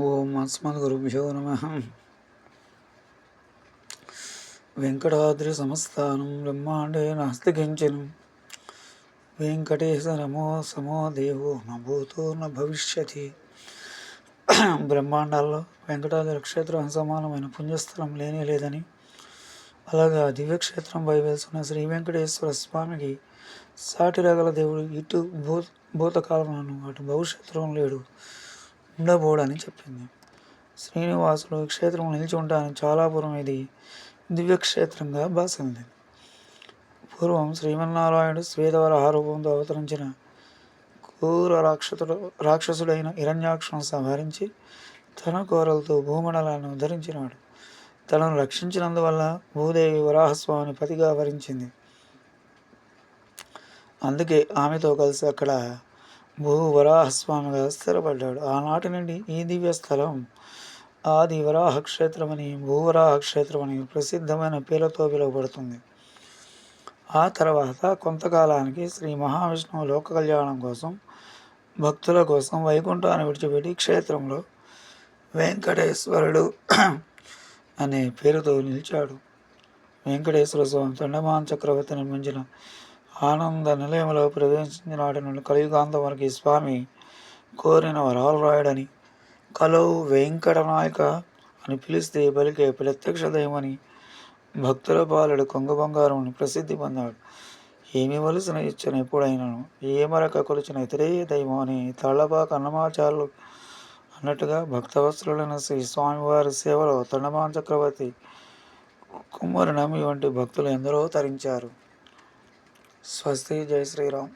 ఓం అస్మద్గురుభ్యో నమః. వెంకటాద్రి సమస్తానం బ్రహ్మాండే నాస్తి కించనం. వెంకటేశ నమో సమో దేవో న భూతో న భవిష్యతి. బ్రహ్మాండాల్లో వెంకటాద్రి క్షేత్రం సమానమైన పుణ్యస్థలం లేనే లేదని, అలాగే ఆ దివ్యక్షేత్రంపై వెలుసున్న శ్రీ వెంకటేశ్వర స్వామికి సాటి రగల దేవుడు ఇటు భూతకాలంలోనూ అటు భవిష్యత్తులో లేడు, ఉండబోడని చెప్పింది. శ్రీనివాసుడు క్షేత్రం నిలిచి ఉంటానని చాలా పూర్వం ఇది దివ్యక్షేత్రంగా భాసింది. పూర్వం శ్రీమన్నారాయణుడు శ్వేతవరాహ రూపంతో అవతరించిన క్రూర రాక్షసుడైన హిరణ్యాక్షను సంహరించి తన కోరలతో భూమండలాన్ని ఉద్ధరించినాడు. తనను రక్షించినందువల్ల భూదేవి వరాహస్వామిని పతిగా వరించింది. అందుకే ఆమెతో కలిసి అక్కడ భూవరాహస్వామిగా స్థిరపడ్డాడు. ఆనాటి నుండి ఈ దివ్య స్థలం ఆది వరాహ క్షేత్రమని, భూవరాహ క్షేత్రమని ప్రసిద్ధమైన పేర్లతో పిలువబడుతుంది. ఆ తర్వాత కొంతకాలానికి శ్రీ మహావిష్ణువు లోక కళ్యాణం కోసం, భక్తుల కోసం వైకుంఠాన్ని విడిచిపెట్టి క్షేత్రంలో వెంకటేశ్వరుడు అనే పేరుతో నిలిచాడు. వెంకటేశ్వర స్వామి తొండమాన్ చక్రవర్తి నిర్మించిన ఆనంద నిలయంలో ప్రవేశించిన నాటి నుండి కలియుగాంతం వరకు ఈ స్వామి కోరిన వరాలు రాయడని, కలో వెంకటనాయక అని పిలిస్తే పలికే ప్రత్యక్ష దైవమని, భక్తుల పాలడు కొంగ బంగారం అని ప్రసిద్ధి పొందాడు. ఏమి వలసిన ఇచ్చిన ఎప్పుడైనాను, ఏ మరక కొలిచిన ఇతరే దైవం అని తాళ్లపాక అన్నమాచారులు అన్నట్టుగా భక్తవత్సలులైన శ్రీ స్వామివారి సేవలో తొండమాన్ చక్రవర్తి, కుమ్మరి నమ్మి వంటి భక్తులు ఎందరో తరించారు. స్వస్తి. జై శ్రీరామ్.